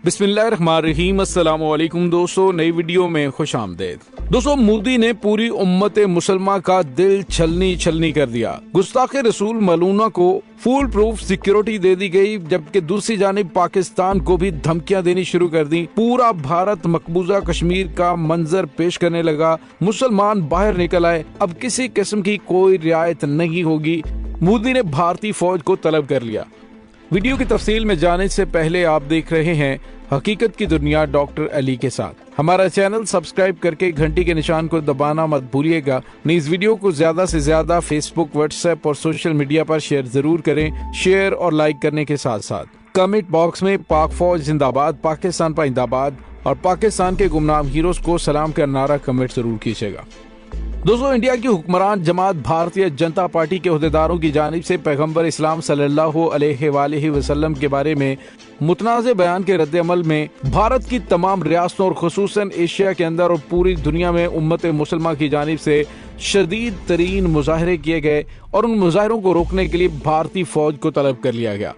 बिस्मिल्लाहिर्रहमानिर्रहीम। अस्सलाम वालेकुम दोस्तों, नई वीडियो में खुश आमदेद। दोस्तों, मोदी ने पूरी उम्मत मुसलमान का दिल छलनी छलनी कर दिया। गुस्ताखे रसूल मलूना को फुल प्रूफ सिक्योरिटी दे दी गई, जबकि दूसरी जानिब पाकिस्तान को भी धमकियां देनी शुरू कर दी। पूरा भारत मकबूजा कश्मीर का मंजर पेश करने लगा। मुसलमान बाहर निकल आए, अब किसी किस्म की कोई रियायत नहीं होगी। मोदी ने भारतीय फौज को तलब कर लिया। वीडियो की तफसील में जाने से पहले आप देख रहे हैं हकीकत की दुनिया डॉक्टर अली के साथ। हमारा चैनल सब्सक्राइब करके घंटी के निशान को दबाना मत भूलिएगा। इस वीडियो को ज्यादा से ज्यादा फेसबुक, व्हाट्सएप और सोशल मीडिया पर शेयर जरूर करें। शेयर और लाइक करने के साथ साथ कमेंट बॉक्स में पाक फौज जिंदाबाद, पाकिस्तान पाइंदाबाद और पाकिस्तान के गुमनाम हीरोज को सलाम का नारा कमेंट जरूर कीजिएगा। दोस्तों, इंडिया की हुक्मरान जमात भारतीय जनता पार्टी के अहदेदारों की जानिब से पैगंबर इस्लाम सल्लल्लाहु अलैहि वसल्लम के बारे में मुतनाज़े बयान के रद्द-ए-अमल में भारत की तमाम रियासतों और खुसूसन एशिया के अंदर और पूरी दुनिया में उम्मत मुसलमान की जानिब से शदीद तरीन मुजाहरे किए गए और उन मुजाहरों को रोकने के लिए भारतीय फौज को तलब कर लिया गया।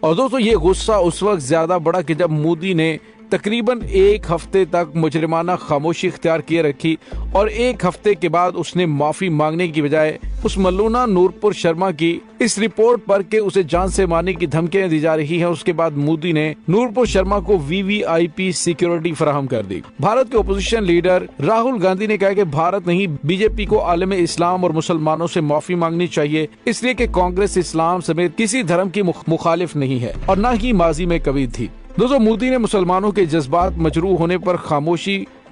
और दोस्तों, ये गुस्सा उस वक्त ज्यादा बढ़ा कि जब मोदी ने तकरीबन एक हफ्ते तक मुजरिमाना खामोशी इख्तियार किए रखी और एक हफ्ते के बाद उसने माफी मांगने की बजाय उस मलूना नूरपुर शर्मा की इस रिपोर्ट पर के उसे जान से मारने की धमकियां दी जा रही हैं। उसके बाद मोदी ने नूरपुर शर्मा को वीवीआईपी सिक्योरिटी फराहम कर दी। भारत के ओपोजिशन लीडर राहुल गांधी ने कहा कि भारत नहीं, बीजेपी को आलम इस्लाम और मुसलमानों से माफी मांगनी चाहिए, इसलिए कि कांग्रेस इस्लाम समेत किसी धर्म की मुखालिफ नहीं है और न ही माजी में कभी थी। दोस्तों, मोदी ने मुसलमानों के जज्बात मजरूह होने पर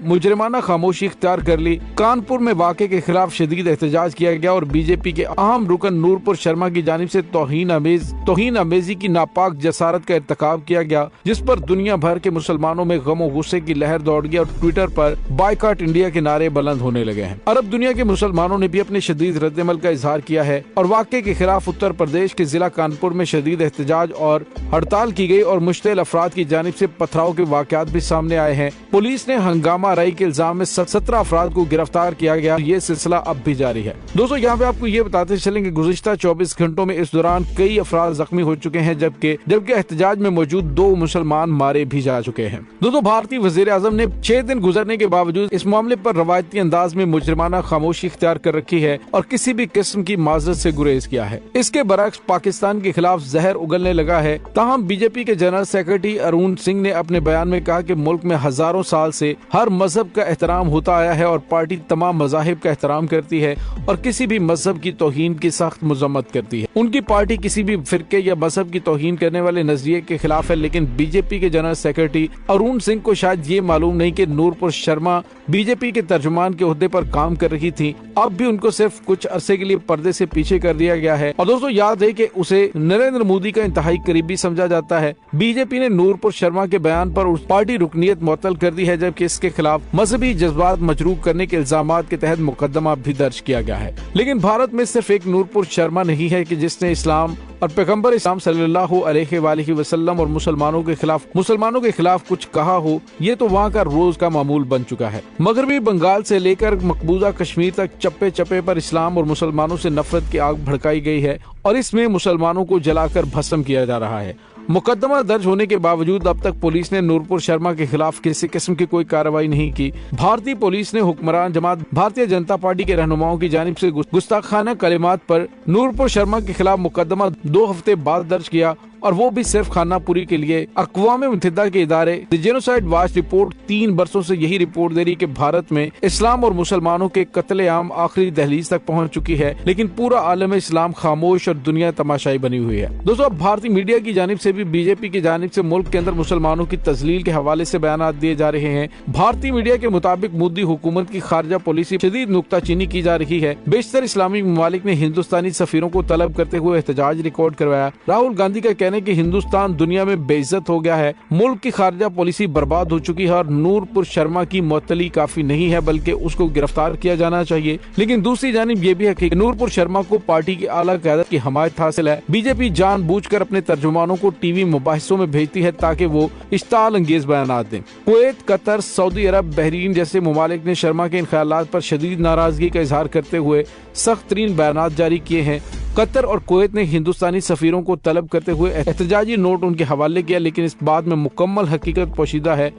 मुजरिमाना खामोशी इख्तियार कर ली। कानपुर में वाक़े के खिलाफ शदीद एहतजाज किया गया और बीजेपी के अहम रुकन नूरपुर शर्मा की जानिब से तौहीन अमेजी की नापाक जसारत का इर्तिकाब किया गया, जिस पर दुनिया भर के मुसलमानों में गम और गुस्से की लहर दौड़ गई और ट्विटर पर बायकॉट इंडिया के नारे बुलंद होने लगे हैं। अरब दुनिया के मुसलमानों ने भी अपने शदीद रद्द-ए-अमल का इजहार किया है और वाक़े के खिलाफ उत्तर प्रदेश के जिला कानपुर में शदीद एहतजाज और हड़ताल की गई और मुश्तिल अफराद की जानिब से पथराव के वाक़यात भी सामने आए हैं। पुलिस ने हंगामा राई के इल्जाम में 17 अफराद को गिरफ्तार किया गया। ये सिलसिला अब भी जारी है। दोस्तों, यहाँ पे आपको ये बताते चलेंगे गुज़िश्ता 24 घंटों में इस दौरान कई अफराद जख्मी हो चुके हैं, जबकि एहतजाज में मौजूद 2 मुसलमान मारे भी जा चुके हैं। दोस्तों, भारतीय वज़ीर आज़म ने 6 दिन गुजरने के बावजूद इस मामले पर रवायती अंदाज में मुजरिमाना खामोशी इख्तियार कर रखी है और किसी भी किस्म की माजरत से गुरेज किया है। इसके बरक्स पाकिस्तान के खिलाफ जहर उगलने लगा है। ताहम बीजेपी के जनरल सेक्रेटरी अरुण सिंह ने अपने बयान में कहा कि मुल्क में हजारों साल से हर मजहब का एहतराम होता आया है और पार्टी तमाम मजाहिब का एहतराम करती है और किसी भी मजहब की तौहीन की सख्त मजम्मत करती है। उनकी पार्टी किसी भी फिरके या मजहब की तौहीन करने वाले नजरिए के खिलाफ है। लेकिन बीजेपी के जनरल सेक्रेटरी अरुण सिंह को शायद ये मालूम नहीं कि नूरपुर शर्मा बीजेपी के तर्जुमान के ओहदे पर काम कर रही थी। अब भी उनको सिर्फ कुछ अरसे के लिए पर्दे से पीछे कर दिया गया है। और दोस्तों, याद है कि उसे नरेंद्र मोदी का इंतहाई करीबी समझा जाता है। बीजेपी ने नूरपुर शर्मा के बयान पर उस पार्टी रुकनीयत मुअत्तल कर दी है, जबकि इसके खिलाफ मजहबी जज्बात मजरूह करने के इल्जामात के तहत मुकदमा भी दर्ज किया गया है। लेकिन भारत में सिर्फ एक नूरपुर शर्मा नहीं है कि जिसने इस्लाम और पैगंबर इस्लाम सल्लल्लाहु अलैहि वसल्लम और मुसलमानों के खिलाफ कुछ कहा हो। ये तो वहाँ का रोज का मामूल बन चुका है। मगरबी बंगाल से लेकर मकबूजा कश्मीर तक चप्पे चप्पे पर इस्लाम और मुसलमानों से नफरत की आग भड़काई गई है और इसमें मुसलमानों को जलाकर भस्म किया जा रहा है। मुकदमा दर्ज होने के बावजूद अब तक पुलिस ने नूरपुर शर्मा के खिलाफ किसी किस्म की कोई कार्रवाई नहीं की। भारतीय पुलिस ने हुक्मरान जमात भारतीय जनता पार्टी के रहनुमाओं की जानिब से गुस्ताखाना कलिमात पर नूरपुर शर्मा के खिलाफ मुकदमा 2 हफ्ते बाद दर्ज किया और वो भी सिर्फ खानापुरी के लिए। अक़वाम मुत्तहिदा के इदारे द जेनोसाइड वॉच रिपोर्ट 3 बरसों से यही रिपोर्ट दे रही कि भारत में इस्लाम और मुसलमानों के कत्ले-आम आखिरी दहलीज तक पहुंच चुकी है, लेकिन पूरा आलम इस्लाम खामोश और दुनिया तमाशाई बनी हुई है। दोस्तों, अब भारतीय मीडिया की जानिब से भी बीजेपी की जानिब से मुल्क के अंदर मुसलमानों की तजलील के हवाले से बयान दिए जा रहे हैं। भारतीय मीडिया के मुताबिक मोदी हुकूमत की खारजा पॉलिसी शदीद नुक्ताचीनी की जा रही है। बेशतर इस्लामी ममालिक ने हिंदुस्तानी सफीरों को तलब करते हुए एहतजाज रिकॉर्ड करवाया। राहुल गांधी का कहना है कि हिंदुस्तान दुनिया में बेइज्जत हो गया है, मुल्क की खारजा पॉलिसी बर्बाद हो चुकी है और नूरपुर शर्मा की मुअत्तली काफी नहीं है बल्कि उसको गिरफ्तार किया जाना चाहिए। लेकिन दूसरी जानिब ये भी है कि नूरपुर शर्मा को पार्टी की आला क़यादत की हमायत हासिल है। बीजेपी जानबूझकर अपने तर्जुमानों को टीवी मुबाहिसों में भेजती है ताकि वो इश्ताल अंगेज बयान दें। कुवैत, कतर, सऊदी अरब, बहरीन जैसे ममालिक ने शर्मा के इन ख्यालात पर शदीद नाराजगी का इजहार करते हुए सख्त तरीन बयान जारी किए हैं। कतर और कुवैत ने हिंदुस्तानी सफीरों को तलब करते हुए एहतजाजी नोट उनके हवाले किया, लेकिन इस बात में मुकम्मल हकीकत पोशीदा है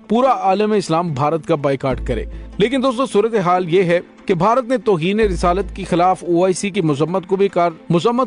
पूरा आलम इस्लाम भारत का बाइकाट करे। लेकिन दोस्तों सूरत हाल ये है कि भारत ने तौहीन रिसालत के खिलाफ OIC की मजम्मत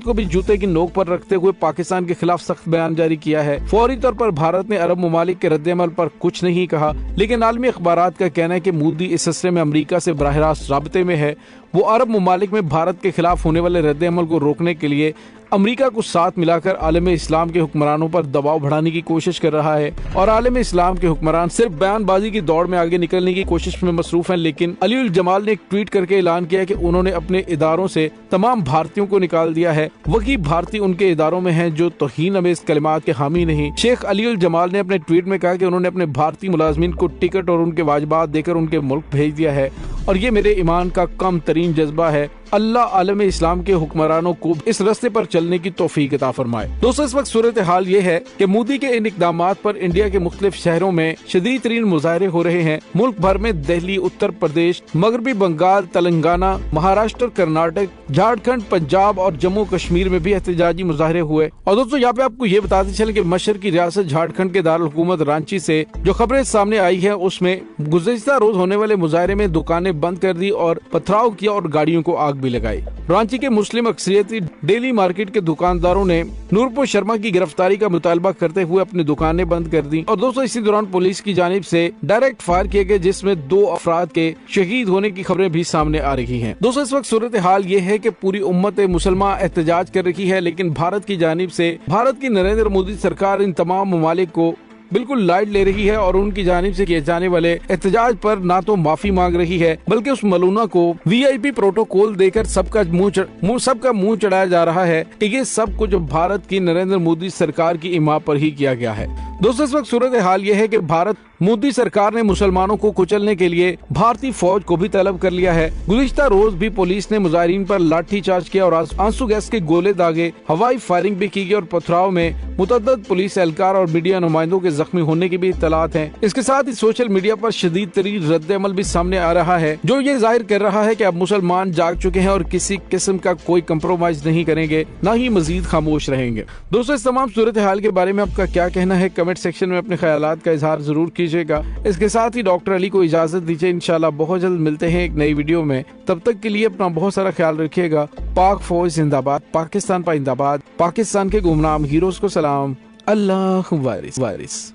को भी जूते की नोक पर रखते हुए पाकिस्तान के खिलाफ सख्त बयान जारी किया है। फौरी तौर पर भारत ने अरब ममालिक के रद्द-ए-अमल पर कुछ नहीं कहा, लेकिन आलमी अखबारात का कहना है कि मोदी इस सिलसिले में अमेरिका से बराह रास्त राब्ते में है। वो अरब ममालिक में भारत के खिलाफ होने वाले रद्द-ए-अमल को रोकने के लिए अमेरिका को साथ मिलाकर आलम इस्लाम के हुक्मरानों पर दबाव बढ़ाने की कोशिश कर रहा है और आलम इस्लाम के हुक्मरान सिर्फ बयानबाजी की दौड़ में आगे निकलने की कोशिश में मसरूफ हैं। लेकिन अली उल जमाल ने एक ट्वीट करके ऐलान किया कि उन्होंने अपने इदारों से तमाम भारतीयों को निकाल दिया है। वही भारतीय उनके इदारों में हैं जो तौहीन अमेज कलिमात के हामी नहीं। शेख अली उल जमाल ने अपने ट्वीट में कहा कि उन्होंने अपने भारतीय मुलाजमीन को टिकट और उनके वाजिबात देकर उनके मुल्क भेज दिया है और ये मेरे ईमान का कम तरीन जज्बा है। अल्लाह आलम इस्लाम के हुक्मरानों को इस रास्ते पर चलने की तौफीक अता फरमाए। दोस्तों इस वक्त सूरत हाल ये है कि मोदी के इन इक़दामात पर इंडिया के मुख्तलिफ शहरों में शदीद तरीन मुजाहरे हो रहे हैं। मुल्क भर में दिल्ली, उत्तर प्रदेश, मगरबी बंगाल, तेलंगाना, महाराष्ट्र, कर्नाटक, झारखंड, पंजाब और जम्मू कश्मीर में भी एहतजाजी मुजाहरे हुए। और दोस्तों यहाँ पे आपको ये बताते चले कि मशरकी रियासत झारखंड के दारुल हुकूमत रांची से जो खबरें सामने आई है उसमें गुज़िश्ता रोज होने वाले मुजाहरे में दुकानें बंद कर दी और पथराव किया और गाड़ियों को आग भी लगाई। रांची के मुस्लिम अक्सरियती डेली मार्केट के दुकानदारों ने नूरपुर शर्मा की गिरफ्तारी का मुतालबा करते हुए अपनी दुकानें बंद कर दी। और दोस्तों इसी दौरान पुलिस की जानिब से डायरेक्ट फायर किए गए, जिसमें 2 अफराद के शहीद होने की खबरें भी सामने आ रही हैं। दोस्तों इस वक्त सूरत हाल ये है कि पूरी उम्मत मुसलमान एहतजाज कर रही है, लेकिन भारत की जानिब से भारत की नरेंद्र मोदी सरकार इन तमाम ममालिक को बिल्कुल लाइट ले रही है और उनकी जानिब से किए जाने वाले एहतजाज पर ना तो माफी मांग रही है बल्कि उस मलूना को VIP प्रोटोकॉल देकर सबका मुंह चढ़ाया जा रहा है कि ये सब कुछ भारत की नरेंद्र मोदी सरकार की इमा पर ही किया गया है। दोस्तों इस वक्त सूरत हाल ये है कि भारत मोदी सरकार ने मुसलमानों को कुचलने के लिए भारतीय फौज को भी तलब कर लिया है। गुज़िश्ता रोज भी पुलिस ने मुजाहिरीन पर लाठी चार्ज किया और आंसू गैस के गोले दागे, हवाई फायरिंग भी की गई और पथराव में मुतअद्दिद पुलिस एहलकार और मीडिया नुमाइंदों के जख्मी होने की भी इत्तलात हैं। इसके साथ ही सोशल मीडिया पर शदीद तरीन रद्द-ए-अमल भी सामने आ रहा है जो ये जाहिर कर रहा है कि अब मुसलमान जाग चुके हैं और किसी किस्म का कोई कंप्रोमाइज नहीं करेंगे, न ही मजीद खामोश रहेंगे। दोस्तों इस तमाम सूरत हाल के बारे में आपका क्या कहना है, कमेंट सेक्शन में अपने ख्यालात का इजहार जरूर कीजिएगा। इसके साथ ही डॉक्टर अली को इजाजत दीजिए, इंशाल्लाह बहुत जल्द मिलते हैं एक नई वीडियो में। तब तक के लिए अपना बहुत सारा ख्याल रखिएगा। पाक फौज जिंदाबाद, पाकिस्तान पाइंदाबाद, पाकिस्तान के गुमनाम हीरोज को सलाम, अल्लाह वारिस।